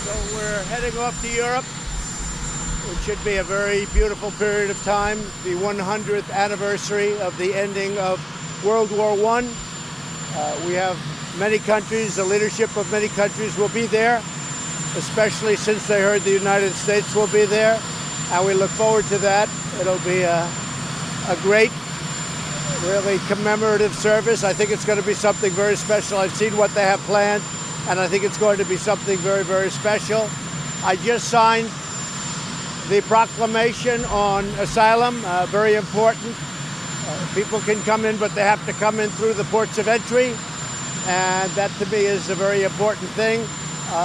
So we're heading off to Europe, which should be a very beautiful period of time, the 100th anniversary of the ending of World War I. We have many countries, the leadership of many countries will be there, especially since they heard the United States will be there, and we look forward to that. It'll be a great, really commemorative service. I think it's going to be something very special. I've seen what they have planned, and I think it's going to be something very, very special. I just signed the proclamation on asylum, very important. People can come in, but they have to come in through the ports of entry, and that to me is a very important thing.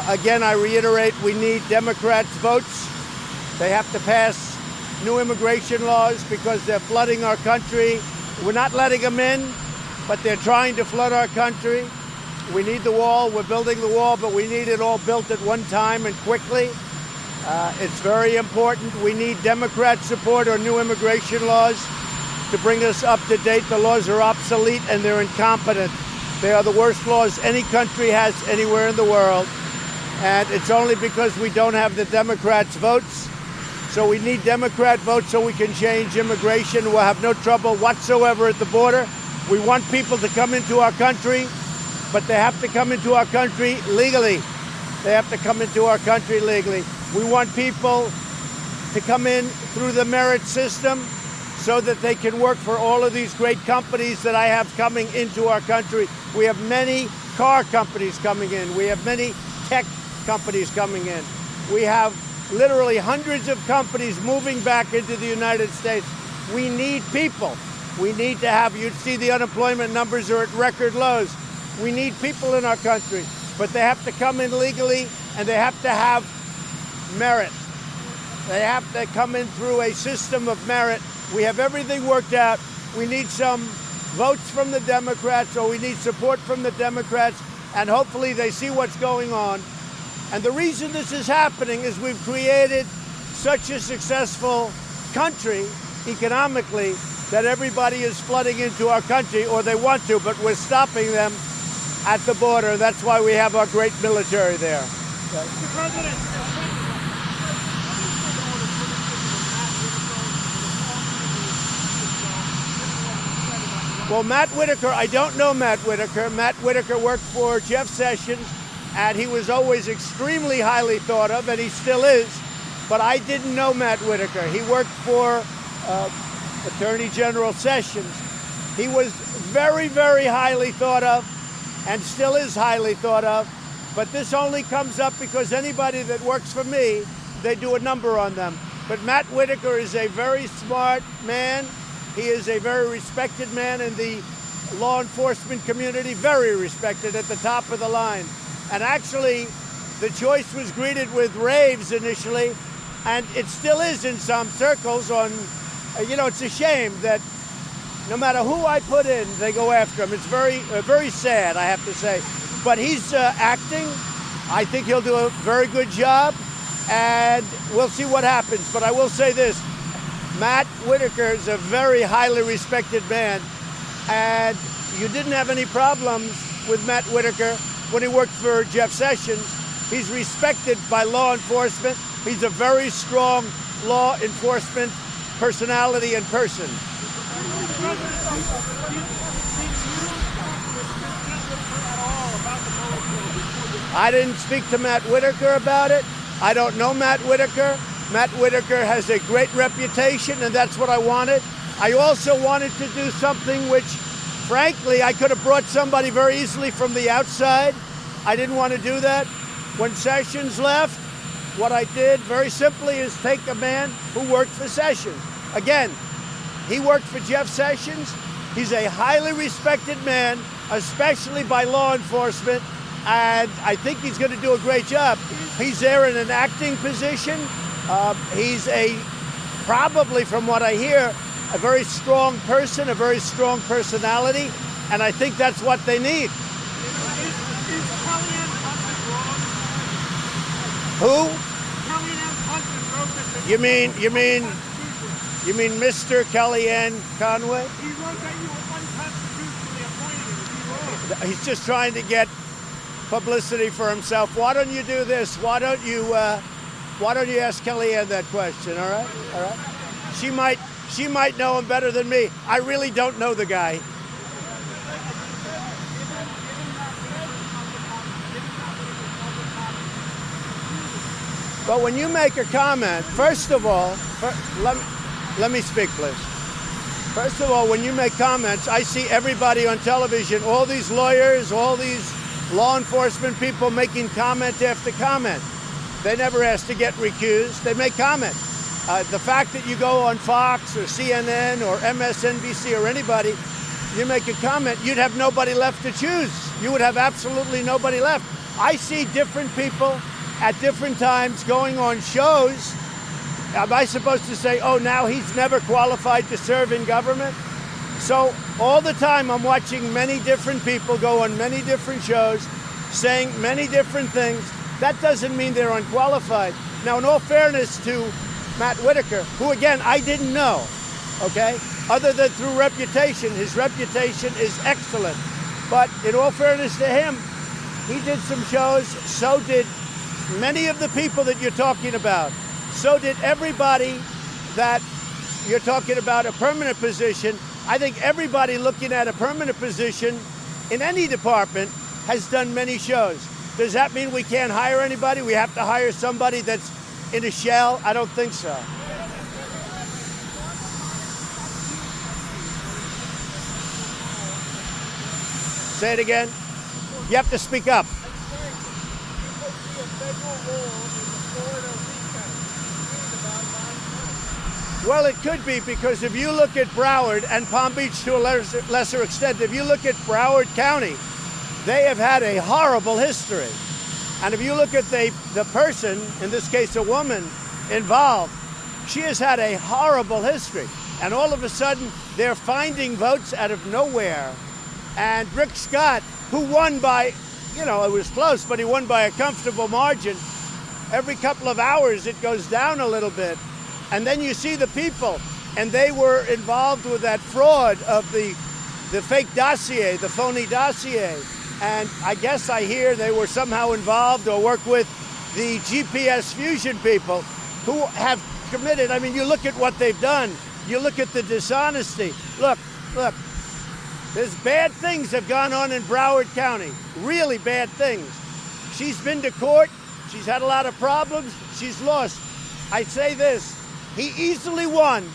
Again, I reiterate, we need Democrats' votes. They have to pass new immigration laws because they're flooding our country. We're not letting them in, but they're trying to flood our country. We need the wall. We're building the wall, but we need it all built at one time and quickly. It's very important. We need Democrat support on new immigration laws to bring us up to date. The laws are obsolete and they're incompetent. They are the worst laws any country has anywhere in the world. And it's only because we don't have the Democrats' votes. So we need Democrat votes so we can change immigration. We'll have no trouble whatsoever at the border. We want people to come into our country, but they have to come into our country legally. They have to come into our country legally. We want people to come in through the merit system so that they can work for all of these great companies that I have coming into our country. We have many car companies coming in. We have many tech companies coming in. We have literally hundreds of companies moving back into the United States. We need people. We need to have, you see the unemployment numbers are at record lows. We need people in our country, but they have to come in legally and they have to have merit. They have to come in through a system of merit. We have everything worked out. We need some votes from the Democrats, or we need support from the Democrats, and hopefully they see what's going on. And the reason this is happening is we've created such a successful country economically that everybody is flooding into our country, or they want to, but we're stopping them at the border. That's why we have our great military there. Mr. President, well, Matt Whitaker, I don't know Matt Whitaker. Matt Whitaker worked for Jeff Sessions, and he was always extremely highly thought of, and he still is. But I didn't know Matt Whitaker. He worked for Attorney General Sessions. He was very, very highly thought of, and still is highly thought of. But this only comes up because anybody that works for me, they do a number on them. But Matt Whitaker is a very smart man. He is a very respected man in the law enforcement community, very respected at the top of the line. And actually, the choice was greeted with raves initially, and it still is in some circles on, it's a shame that no matter who I put in, they go after him. It's very sad, I have to say. But he's acting. I think he'll do a very good job, and we'll see what happens. But I will say this, Matt Whitaker is a very highly respected man, and you didn't have any problems with Matt Whitaker when he worked for Jeff Sessions. He's respected by law enforcement. He's a very strong law enforcement personality and person. I didn't speak to Matt Whitaker about it. I don't know Matt Whitaker. Matt Whitaker has a great reputation, and that's what I wanted. I also wanted to do something which, frankly, I could have brought somebody very easily from the outside. I didn't want to do that. When Sessions left, what I did very simply is take a man who worked for Sessions. Again, he worked for Jeff Sessions. He's a highly respected man, especially by law enforcement, and I think he's going to do a great job. He's there in an acting position. He's probably from what I hear, a very strong person, a very strong personality, and I think that's what they need. Who? You mean Mr. Kellyanne Conway? He wrote that you were unconstitutionally appointed. He's just trying to get publicity for himself. Why don't you do this? Why don't you ask Kellyanne that question? All right, all right. She might know him better than me. I really don't know the guy. But when you make a comment, first of all, let me speak, please. First of all, when you make comments, I see everybody on television, all these lawyers, all these law enforcement people making comment after comment. They never ask to get recused. They make comment. The fact that you go on Fox or CNN or MSNBC or anybody, you make a comment, you'd have nobody left to choose. You would have absolutely nobody left. I see different people at different times going on shows. Am I supposed to say, oh, now he's never qualified to serve in government? So all the time I'm watching many different people go on many different shows, saying many different things. That doesn't mean they're unqualified. Now, in all fairness to Matt Whitaker, who, again, I didn't know, okay? Other than through reputation, his reputation is excellent. But in all fairness to him, he did some shows, so did many of the people that you're talking about. So did everybody that you're talking about a permanent position. I think everybody looking at a permanent position in any department has done many shows. Does that mean we can't hire anybody? We have to hire somebody that's in a shell? I don't think so. Say it again. You have to speak up. Well, it could be, because if you look at Broward and Palm Beach to a lesser extent, if you look at Broward County, they have had a horrible history. And if you look at the person, in this case a woman, involved, she has had a horrible history. And all of a sudden, they're finding votes out of nowhere. And Rick Scott, who won by, it was close, but he won by a comfortable margin. Every couple of hours, it goes down a little bit. And then you see the people, and they were involved with that fraud of the fake dossier, the phony dossier. And I guess I hear they were somehow involved or worked with the GPS fusion people who have committed. I mean, you look at what they've done. You look at the dishonesty. Look, there's bad things have gone on in Broward County, really bad things. She's been to court. She's had a lot of problems. She's lost. I say this. He easily won,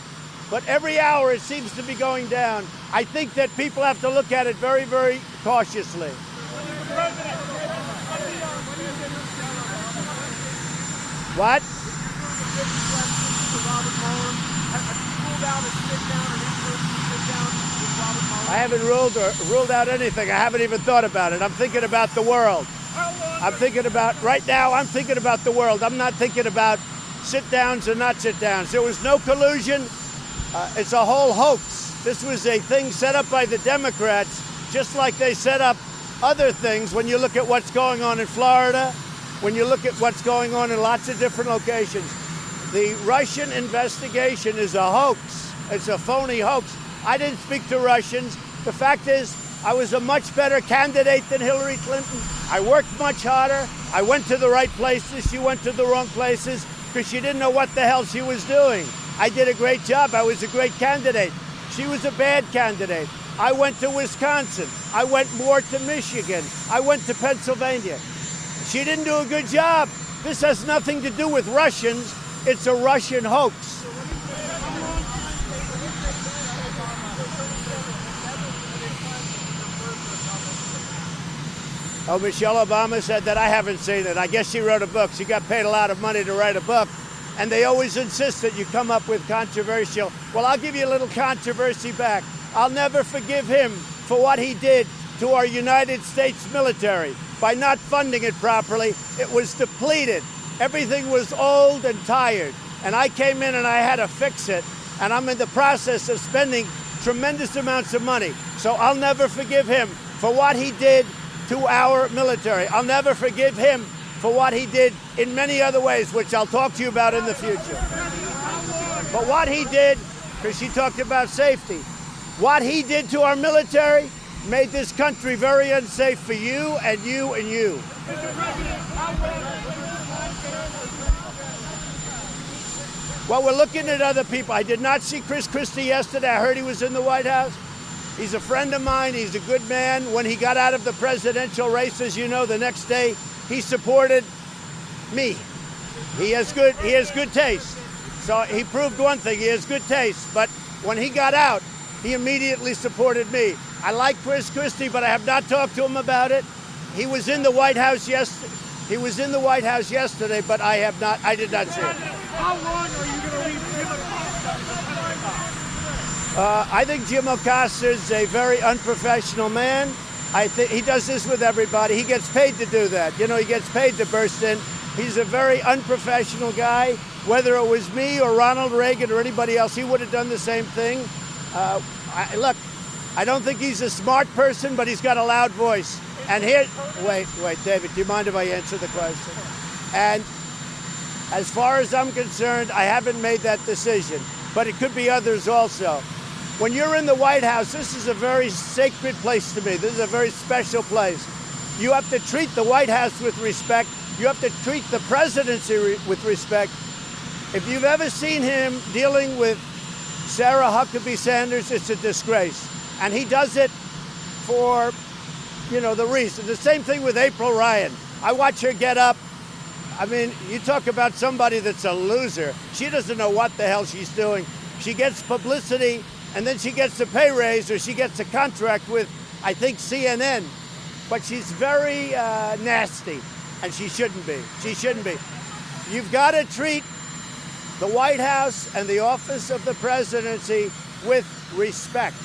but every hour it seems to be going down. I think that people have to look at it very, very cautiously. What? I haven't ruled out anything. I haven't even thought about it. I'm thinking about the world. Right now, I'm thinking about the world. I'm not thinking about sit-downs and not sit-downs. There was no collusion. It's a whole hoax. This was a thing set up by the Democrats, just like they set up other things. When you look at what's going on in Florida, when you look at what's going on in lots of different locations, the Russian investigation is a hoax. It's a phony hoax. I didn't speak to Russians. The fact is, I was a much better candidate than Hillary Clinton. I worked much harder. I went to the right places. She went to the wrong places, because she didn't know what the hell she was doing. I did a great job. I was a great candidate. She was a bad candidate. I went to Wisconsin. I went more to Michigan. I went to Pennsylvania. She didn't do a good job. This has nothing to do with Russians. It's a Russian hoax. Oh, Michelle Obama said that. I haven't seen it. I guess she wrote a book. She got paid a lot of money to write a book. And they always insist that you come up with controversial. Well, I'll give you a little controversy back. I'll never forgive him for what he did to our United States military. By not funding it properly, it was depleted. Everything was old and tired. And I came in and I had to fix it. And I'm in the process of spending tremendous amounts of money. So I'll never forgive him for what he did to our military. I'll never forgive him for what he did in many other ways, which I'll talk to you about in the future. But what he did, because she talked about safety, what he did to our military, made this country very unsafe for you and you and you. Well, we're looking at other people. I did not see Chris Christie yesterday. I heard he was in the White House. He's a friend of mine. He's a good man. When he got out of the presidential race, as you know, the next day he supported me. He has good taste. So he proved one thing, he has good taste. But when he got out, he immediately supported me. I like Chris Christie, but I have not talked to him about it. He was in the White House yesterday. But I did not see him. How long are you going to leave Jim Acosta? I think Jim Acosta is a very unprofessional man. I think he does this with everybody. He gets paid to do that. You know, he gets paid to burst in. He's a very unprofessional guy. Whether it was me or Ronald Reagan or anybody else, he would have done the same thing. Look, I don't think he's a smart person, but he's got a loud voice. And here, wait, David, do you mind if I answer the question? And as far as I'm concerned, I haven't made that decision, but it could be others also. When you're in the White House, this is a very sacred place to me. This is a very special place. You have to treat the White House with respect. You have to treat the presidency with respect. If you've ever seen him dealing with Sarah Huckabee Sanders, it's a disgrace. And he does it for, the reason. The same thing with April Ryan. I watch her get up. I mean, you talk about somebody that's a loser. She doesn't know what the hell she's doing. She gets publicity, and then she gets a pay raise, or she gets a contract with, I think, CNN. But she's very nasty, and she shouldn't be. She shouldn't be. You've got to treat the White House and the office of the presidency with respect.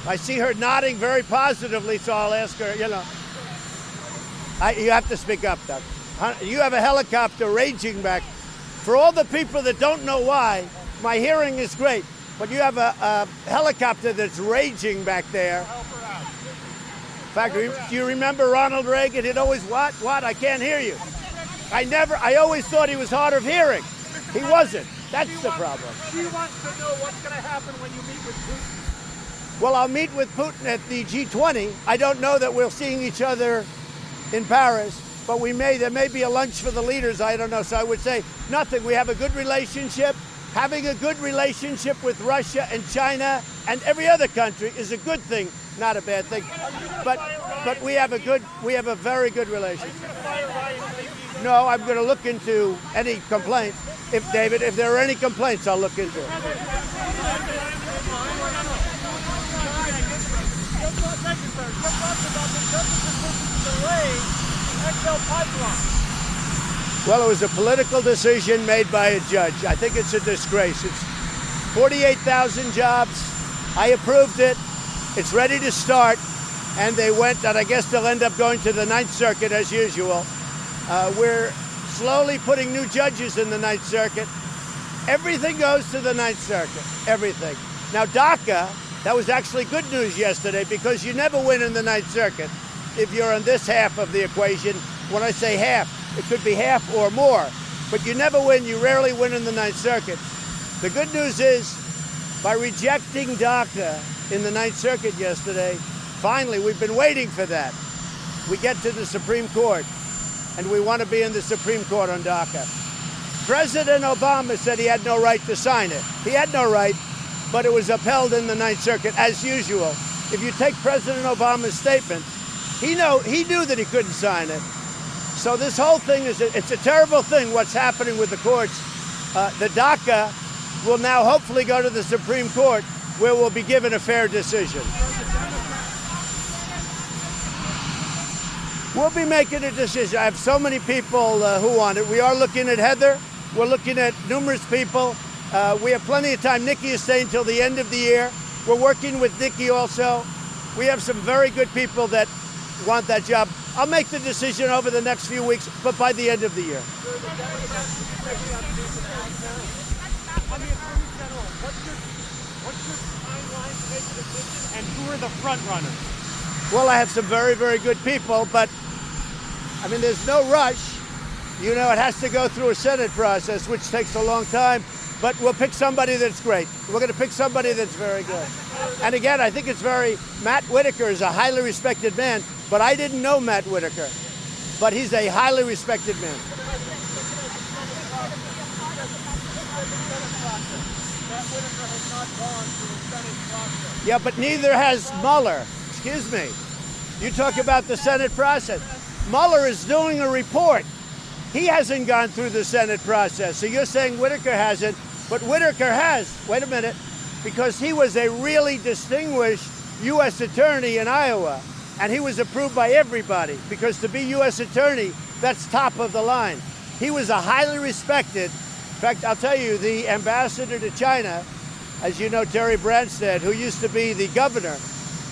I see her nodding very positively, so I'll ask her, you have to speak up, Doug. You have a helicopter raging back. For all the people that don't know why, my hearing is great, but you have a helicopter that's raging back there. In fact, do you remember Ronald Reagan? He'd always, what? I can't hear you. I always thought he was hard of hearing. He wasn't. That's the problem. She wants to know what's going to happen when you meet with Putin. Well, I'll meet with Putin at the G20. I don't know that we're seeing each other in Paris, but there may be a lunch for the leaders. I don't know. So I would say nothing. We have a good relationship. Having a good relationship with Russia and China and every other country is a good thing, not a bad thing. But we have a very good relationship. No, I'm going to look into any complaints. If there are any complaints, I'll look into it. Well, it was a political decision made by a judge. I think it's a disgrace. It's 48,000 jobs. I approved it. It's ready to start. And they went, and I guess they'll end up going to the Ninth Circuit as usual. We're slowly putting new judges in the Ninth Circuit. Everything goes to the Ninth Circuit. Everything. Now, DACA, that was actually good news yesterday because you never win in the Ninth Circuit if you're on this half of the equation. When I say half, it could be half or more. But you never win. You rarely win in the Ninth Circuit. The good news is, by rejecting DACA in the Ninth Circuit yesterday, finally, we've been waiting for that. We get to the Supreme Court, and we want to be in the Supreme Court on DACA. President Obama said he had no right to sign it. He had no right, but it was upheld in the Ninth Circuit, as usual. If you take President Obama's statement, he knew that he couldn't sign it. So this whole thing it's a terrible thing what's happening with the courts. The DACA will now hopefully go to the Supreme Court, where we'll be given a fair decision. We'll be making a decision. I have so many people who want it. We are looking at Heather. We're looking at numerous people. We have plenty of time. Nikki is staying until the end of the year. We're working with Nikki also. We have some very good people that want that job. I'll make the decision over the next few weeks, but by the end of the year. And who are the front runners? Well, I have some very, very good people, but I mean, there's no rush. It has to go through a Senate process, which takes a long time. but we'll pick somebody that's great. We're going to pick somebody that's very good. And again, I think Matt Whitaker is a highly respected man, but I didn't know Matt Whitaker. But he's a highly respected man. Yeah, but neither has Mueller. Excuse me. You talk about the Senate process. Mueller is doing a report. He hasn't gone through the Senate process. So you're saying Whitaker hasn't, but Whitaker has. Wait a minute. Because he was a really distinguished U.S. attorney in Iowa, and he was approved by everybody, because to be U.S. attorney, that's top of the line. He was a highly respected, in fact, I'll tell you, the ambassador to China, as you know, Terry Branstad, who used to be the governor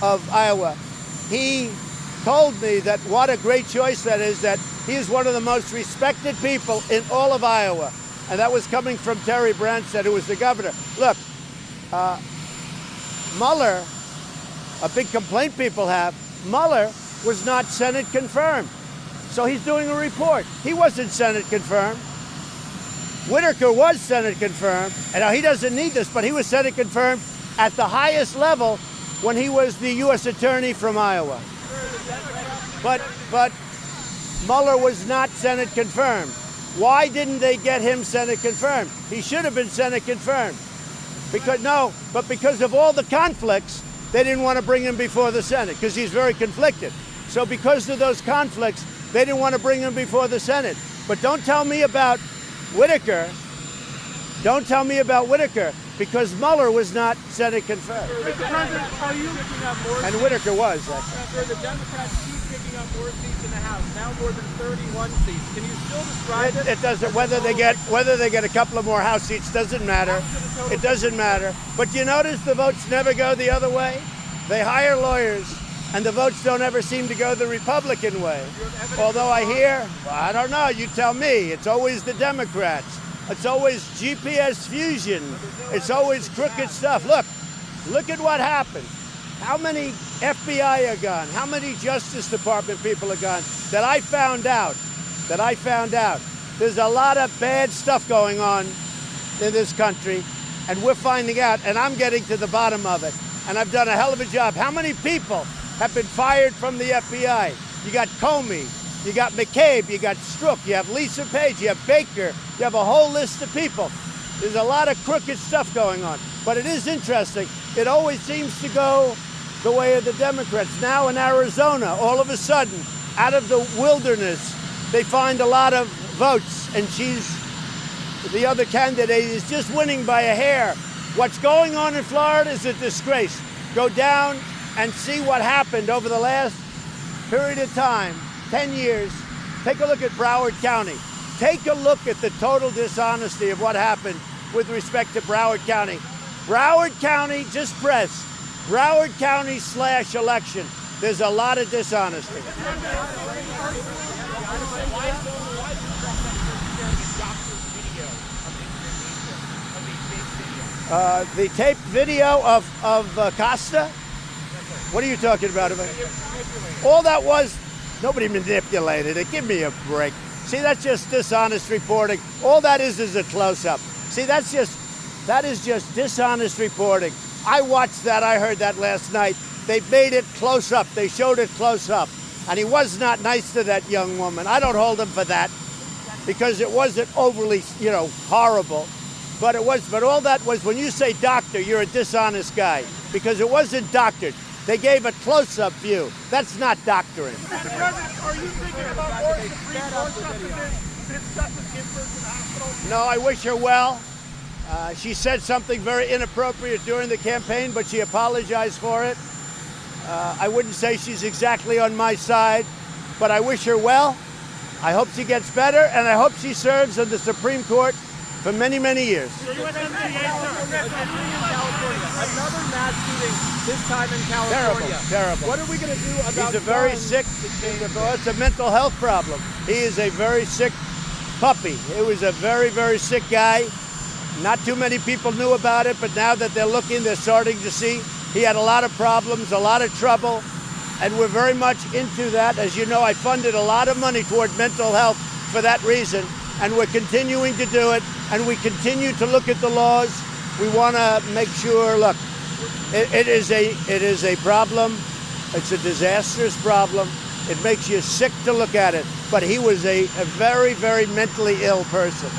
of Iowa, he told me that what a great choice that is, that he is one of the most respected people in all of Iowa. And that was coming from Terry Branstad, who was the governor. Look, Mueller, a big complaint people have, Mueller was not Senate confirmed. So he's doing a report. He wasn't Senate confirmed. Whitaker was Senate confirmed, and now he doesn't need this, but he was Senate confirmed at the highest level when he was the U.S. attorney from Iowa. But Mueller was not Senate confirmed. Why didn't they get him Senate confirmed? He should have been Senate confirmed. Because of all the conflicts, they didn't want to bring him before the Senate, because he's very conflicted. So because of those conflicts, they didn't want to bring him before the Senate. But don't tell me about Whitaker. Don't tell me about Whitaker, because Mueller was not Senate confirmed. Mr. President, are you picking up more And Whitaker was, actually. The Democrats keep picking up more seats in the House, now more than 31 seats. Can you still describe it? It doesn't. Whether they get a couple of more House seats doesn't matter. It doesn't matter. But you notice the votes never go the other way. They hire lawyers, and the votes don't ever seem to go the Republican way. Although I hear, well, I don't know. You tell me. It's always the Democrats. It's always GPS fusion. It's always crooked stuff. Look at what happened. How many FBI are gone? How many Justice Department people are gone? That I found out. There's a lot of bad stuff going on in this country, and we're finding out, and I'm getting to the bottom of it. And I've done a hell of a job. How many people have been fired from the FBI? You got Comey, you got McCabe, you got Strzok, you have Lisa Page, you have Baker, you have a whole list of people. There's a lot of crooked stuff going on. But it is interesting. It always seems to go the way of the Democrats. Now in Arizona, all of a sudden, out of the wilderness, they find a lot of votes, and the other candidate is just winning by a hair. What's going on in Florida is a disgrace. Go down and see what happened over the last period of time, 10 years. Take a look at Broward County. Take a look at the total dishonesty of what happened with respect to Broward County. Broward County, just press, Broward County / election. There's a lot of dishonesty. The taped video of Costa? What are you talking about? All that was, nobody manipulated it. Give me a break. See, that's just dishonest reporting. All that is a close-up. See, that is just dishonest reporting. I watched that. I heard that last night. They made it close up. They showed it close up. And he was not nice to that young woman. I don't hold him for that, because it wasn't overly, horrible. But all that was, when you say doctor, you're a dishonest guy, because it wasn't doctored. They gave a close-up view. That's not doctoring. Mr. President, are you thinking about more Supreme Court justice Ginsburg to the hospital? No, I wish her well. She said something very inappropriate during the campaign, but she apologized for it. I wouldn't say she's exactly on my side, but I wish her well. I hope she gets better, and I hope she serves on the Supreme Court for many, many years. Another mass shooting, this time in California. Terrible. What are we going to do about He's a very sick, it's a mental health problem. He is a very sick puppy. It was a very, very sick guy. Not too many people knew about it, but now that they're looking, they're starting to see he had a lot of problems, a lot of trouble, and we're very much into that. As you know, I funded a lot of money toward mental health for that reason. and we're continuing to do it, and we continue to look at the laws. We want to make sure, look, it is a problem. It's a disastrous problem. It makes you sick to look at it, but he was a very, very mentally ill person.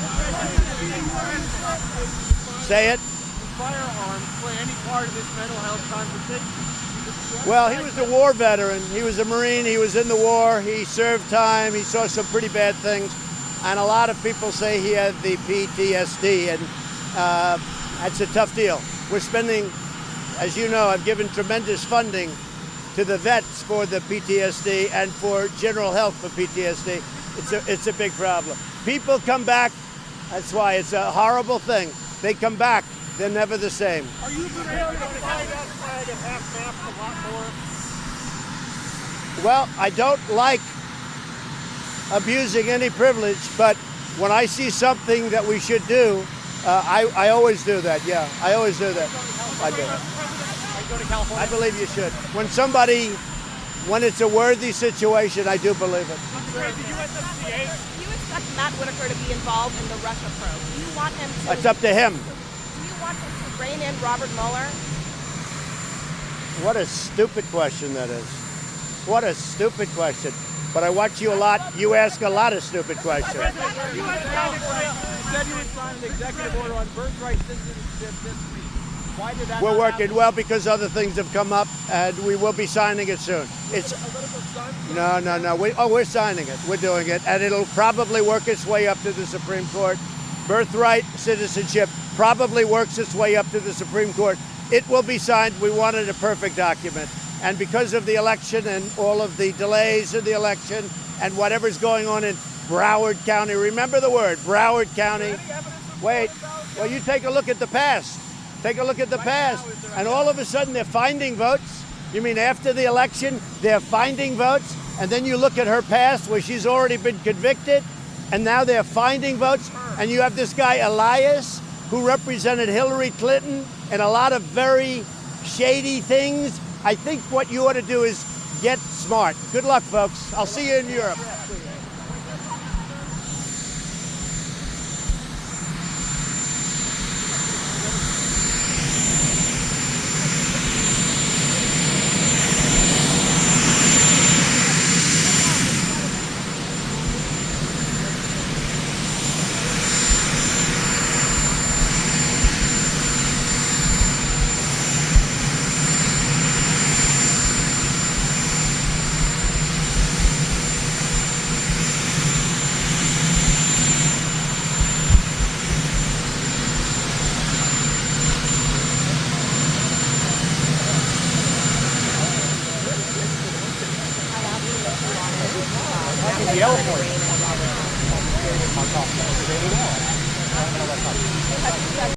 Say it. Firearms play any part of this mental health conversation? Well, he was a war veteran. He was a Marine. He was in the war. He served time. He saw some pretty bad things. And a lot of people say he had the PTSD, and that's a tough deal. We're spending, as you know, I've given tremendous funding to the vets for the PTSD and for general health for PTSD. It's a big problem. People come back. That's why it's a horrible thing. They come back. They're never the same. Are you prepared to fly that flag at half-mast a lot more? Well, I don't like abusing any privilege, but when I see something that we should do, I always do that. Yeah, I always do that. I do. I believe you should. When it's a worthy situation, I do believe it. Do you expect Matt Whitaker to be involved in the Russia probe? Do you want him to? It's up to him. Do you want him to rein in Robert Mueller? What a stupid question that is. What a stupid question. But I watch you a lot. You ask a lot of stupid questions. You said you would sign an executive order on birthright citizenship this week. Why did that We're not working happen? well because other things have come up, and we will be signing it soon. It's no. We're signing it. We're doing it, and it'll probably work its way up to the Supreme Court. Birthright citizenship probably works its way up to the Supreme Court. It will be signed. We wanted a perfect document. And because of the election and all of the delays in the election and whatever's going on in Broward County, remember the word, Broward County. Wait, well, you take a look at the past. Take a look at the past. And all of a sudden they're finding votes. You mean after the election, they're finding votes? And then you look at her past where she's already been convicted, and now they're finding votes. And you have this guy, Elias, who represented Hillary Clinton and a lot of very shady things. I think what you ought to do is get smart. Good luck, folks. I'll see you in Europe. Yell for it.